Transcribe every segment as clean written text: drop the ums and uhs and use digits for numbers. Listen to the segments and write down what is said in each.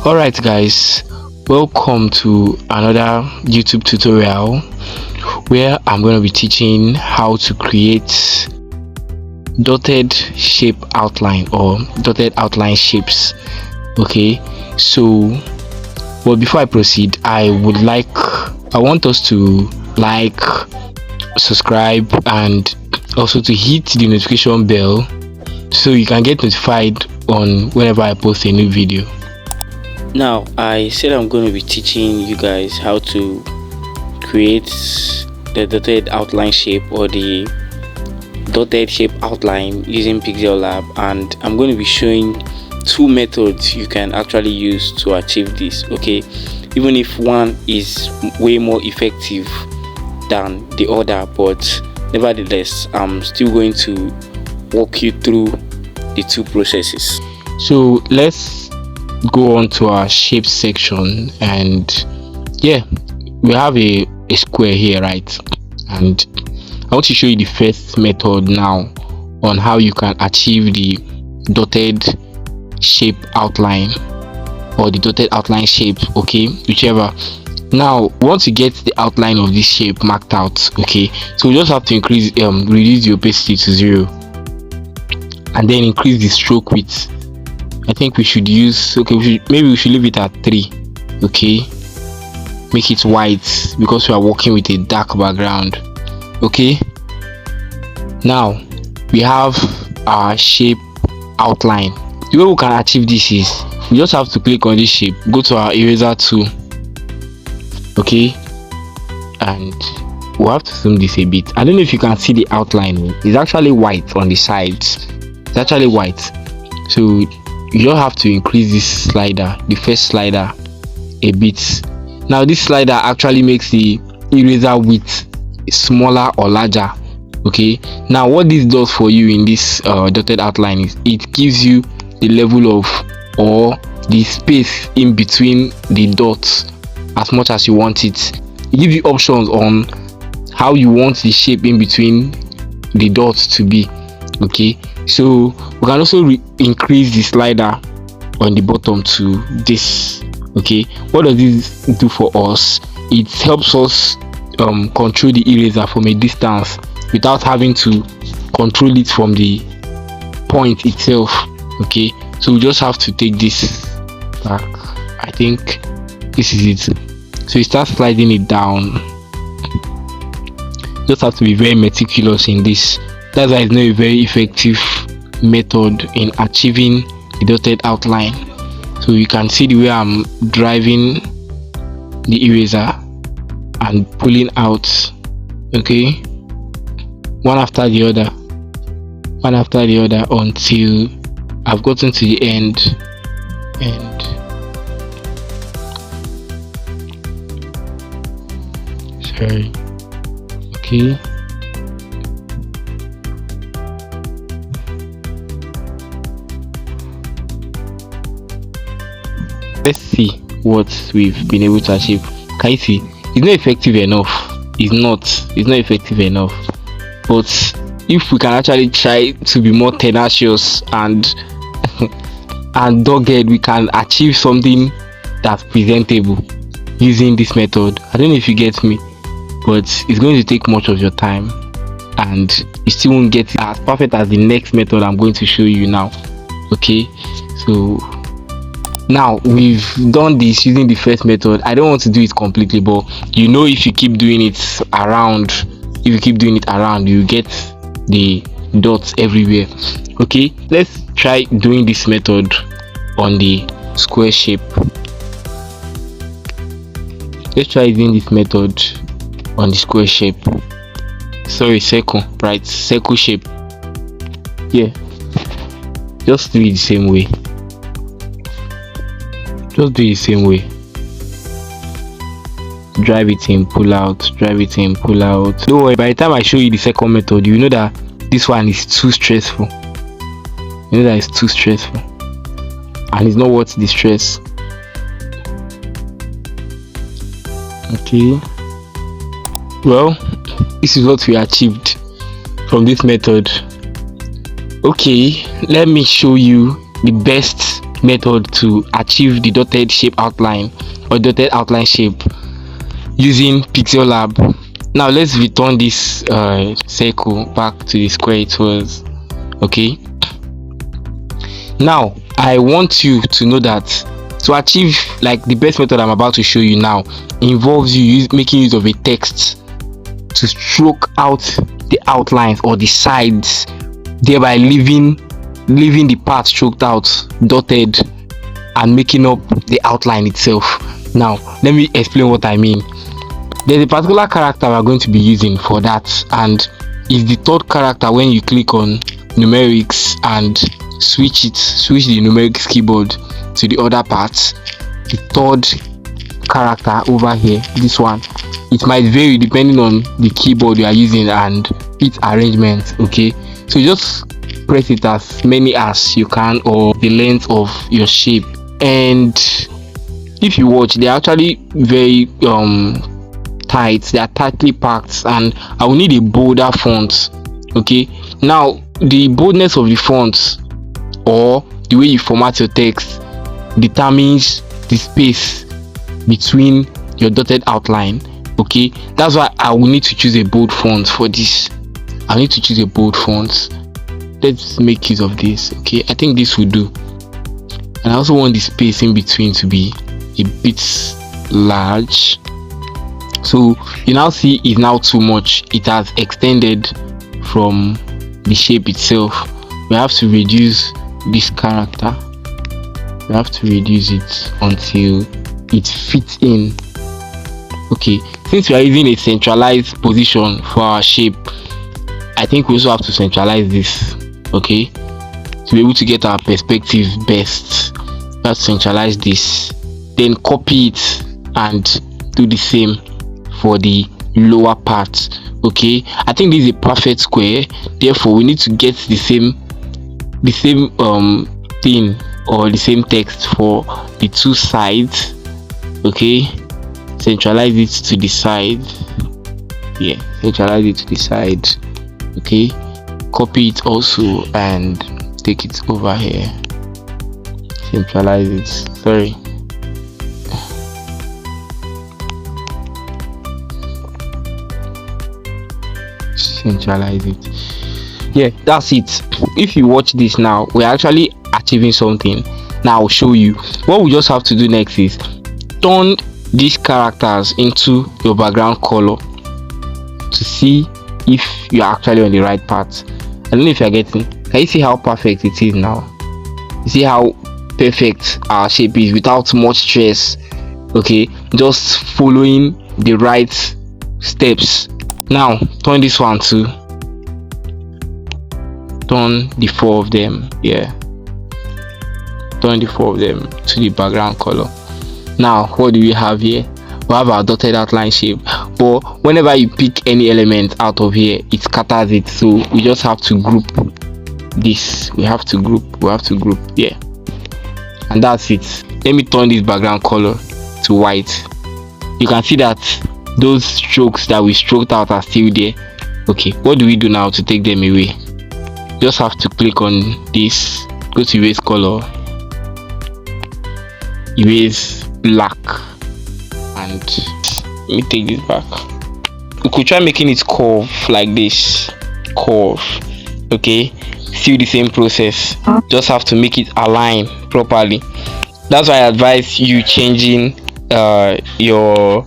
Alright guys, welcome to another YouTube tutorial where I'm going to be teaching how to create dotted shape outline or dotted outline shapes. Okay, so but before I proceed, I want us to like, subscribe, and also to hit the notification bell so you can get notified on whenever I post a new video. Now, I said I'm going to be teaching you guys how to create the dotted outline shape or the dotted shape outline using Pixellab, and I'm going to be showing two methods you can actually use to achieve this. Okay, even if one is way more effective than the other, but nevertheless I'm still going to walk you through the two processes. So let's go on to our shape section, and yeah, we have a square here, right? And I want to show you the first method now on how you can achieve the dotted shape outline or the dotted outline shape, okay, whichever. Now once you get the outline of this shape marked out, okay, so you just have to reduce the opacity to 0 and then increase the stroke width. I think we should use, maybe we should leave it at 3. okay, make it white because we are working with a dark background. Okay, now we have our shape outline. The way we can achieve this is we just have to click on this shape, go to our eraser tool, okay, and we'll have to zoom this a bit. I don't know if you can see the outline. It's actually white on the sides. It's actually white, so you just have to increase this slider, the first slider, a bit. Now this slider actually makes the eraser width smaller or larger. Okay, now what this does for you in this dotted outline is it gives you the level of or the space in between the dots as much as you want it. It gives you options on how you want the shape in between the dots to be. Okay, so we can also increase the slider on the bottom to this. Okay, what does this do for us? It helps us control the eraser from a distance without having to control it from the point itself. Okay, so we just have to take this back. I think this is it. So you start sliding it down. Just have to be very meticulous in this. That's why it's not a very effective method in achieving the dotted outline. So you can see the way I'm driving the eraser and pulling out, okay, one after the other until I've gotten to the end. Sorry, okay. Let's see what we've been able to achieve. Can you see? It's not effective enough. It's not effective enough. But if we can actually try to be more tenacious and and dogged, we can achieve something that's presentable using this method. I don't know if you get me, but it's going to take much of your time and you still won't get it as perfect as the next method I'm going to show you now. Okay, so now we've done this using the first method. I don't want to do it completely, but you know, if you keep doing it around, you get the dots everywhere. Okay, let's try doing this method on the square shape. Let's try doing this method on the square shape. Sorry, circle, right? Circle shape. Yeah, just do it the same way. Just do it the same way. Drive it in, pull out, drive it in, pull out. Don't worry, by the time I show you the second method, you know that this one is too stressful. You know that it's too stressful and it's not worth the stress. Okay, well, this is what we achieved from this method. Okay, let me show you the best method to achieve the dotted shape outline or dotted outline shape using Pixellab. Now let's return this circle back to the square it was. Okay, now I want you to know that to achieve, like, the best method I'm about to show you now involves you making use of a text to stroke out the outlines or the sides, thereby leaving the part stroked out dotted and making up the outline itself. Now let me explain what I mean. There's a particular character we're going to be using for that, and it's the third character. When you click on numerics and switch the numerics keyboard to the other parts, the third character over here, this one, it might vary depending on the keyboard you are using and its arrangement. Okay, so just press it as many as you can, or the length of your shape. And if you watch, they're actually very tight, they are tightly packed, and I will need a bolder font. Okay, now the boldness of the font or the way you format your text determines the space between your dotted outline. Okay, that's why I will need to choose a bold font for this. I need to choose a bold font. Let's make use of this. Okay, I think this will do. And I also want the space in between to be a bit large. So you now see it's now too much, it has extended from the shape itself. We have to reduce this character, we have to reduce it until it fits in. Okay, since we are using a centralized position for our shape, I think we also have to centralize this. Okay, to be able to get our perspective best, let's centralize this, then copy it and do the same for the lower part. Okay, I think this is a perfect square, therefore we need to get the same thing or the same text for the two sides. Okay, centralize it to the side. Yeah, centralize it to the side. Okay, copy it also and take it over here, centralize it. Sorry, centralize it. Yeah, that's it. If you watch this now, we're actually achieving something. Now I'll show you. What we just have to do next is turn these characters into your background color to see if you're actually on the right path. I don't know if you're getting. Can you see how perfect it is now? You see how perfect our shape is without much stress. Okay, just following the right steps. Now turn this one too, turn the four of them. Yeah, turn the four of them to the background color. Now what do we have here? We have our dotted outline shape, but whenever you pick any element out of here, it scatters it, so we just have to group this. We have to group. Yeah, and that's it. Let me turn this background color to white. You can see that those strokes that we stroked out are still there. Okay, what do we do now to take them away? Just have to click on this, go to erase color, erase black, and let me take this back. We could try making it curve like this, curve. Okay, still the same process, just have to make it align properly. That's why I advise you changing your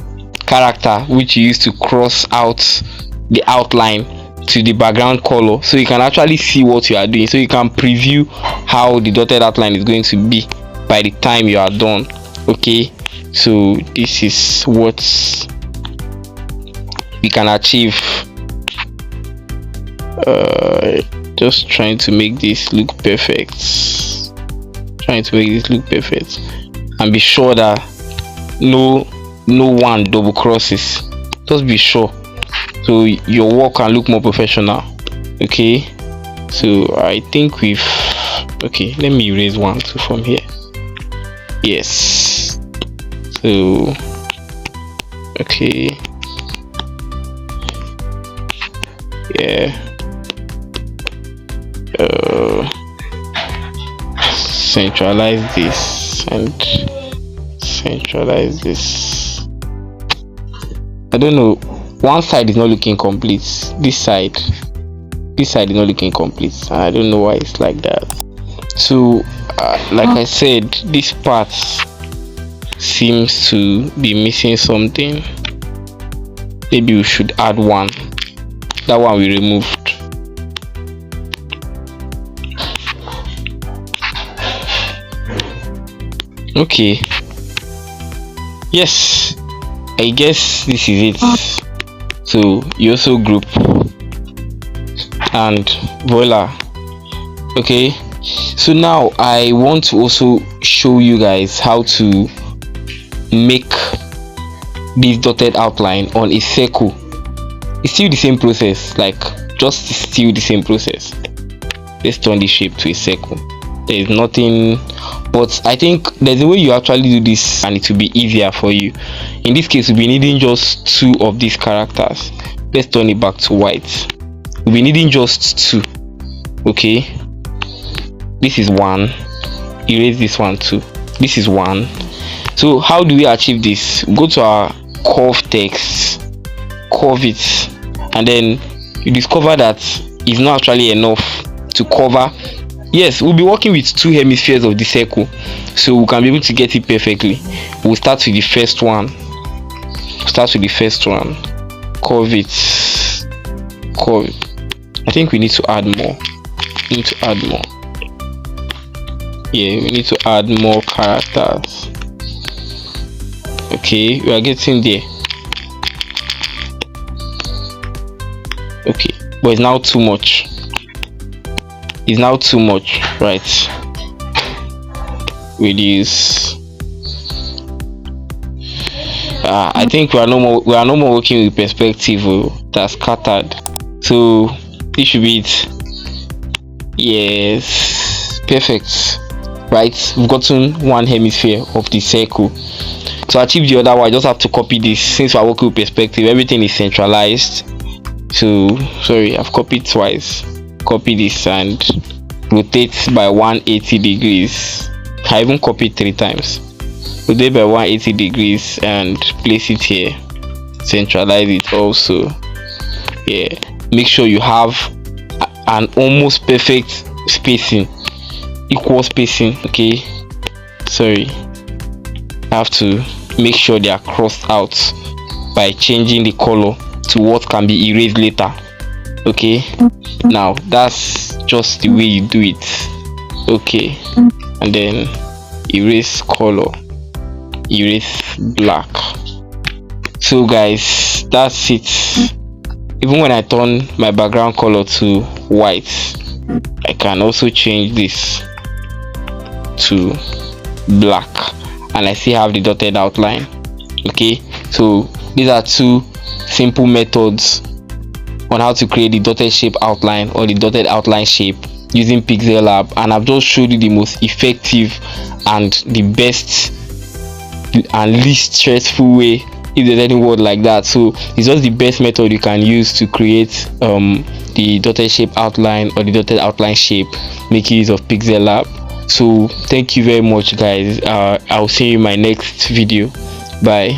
character, which you use to cross out the outline, to the background color, so you can actually see what you are doing, so you can preview how the dotted outline is going to be by the time you are done. Okay, so this is what we can achieve. Just trying to make this look perfect, and be sure that no one double crosses. Just be sure, so your work can look more professional. Okay, so I think we've, okay, let me erase one too from here. Yes, so okay, yeah, centralize this and centralize this. I don't know, one side is not looking complete. This side is not looking complete, and I don't know why it's like that. So like I said, this part seems to be missing something. Maybe we should add one. That one we removed. Okay, yes, I guess this is it. So you also group and voila. Okay, so now I want to also show you guys how to make this dotted outline on a circle. It's still the same process, like just still the same process. Let's turn the shape to a circle. There is nothing, but I think there's a way you actually do this and it will be easier for you. In this case, we'll be needing just two of these characters. Let's turn it back to white. We'll be needing just two. Okay, this is one, erase this one too, this is one. So how do we achieve this? Go to our curve text, curve it, and then you discover that it's not actually enough to cover. Yes, we'll be working with two hemispheres of the circle, so we can be able to get it perfectly. We'll start with the first one. Curve it, curve. I think we need to add more. Yeah, we need to add more characters. Okay, we are getting there. Okay, but it's now too much. Right? Reduce. I think we are no more working with perspective. That's scattered. So this should be it. Yes, perfect. Right, we've gotten one hemisphere of the circle. To achieve the other one, I just have to copy this. Since we're working with perspective, everything is centralized. So sorry, I've copied twice. Copy this and rotate by 180 degrees. I even copied 3 times. Rotate by 180 degrees and place it here. Centralize it also. Yeah, make sure you have an almost perfect spacing, equal spacing. Okay, sorry, I have to make sure they are crossed out by changing the color to what can be erased later. Okay, now that's just the way you do it. Okay, and then erase color, erase black. So guys, that's it. Even when I turn my background color to white, I can also change this to black and I still have the dotted outline. Okay, so these are two simple methods on how to create the dotted shape outline or the dotted outline shape using Pixellab, and I've just showed you the most effective and the best and least stressful way, if there's any word like that. So it's just the best method you can use to create the dotted shape outline or the dotted outline shape, making use of Pixellab. So thank you very much guys. I'll see you in my next video. Bye.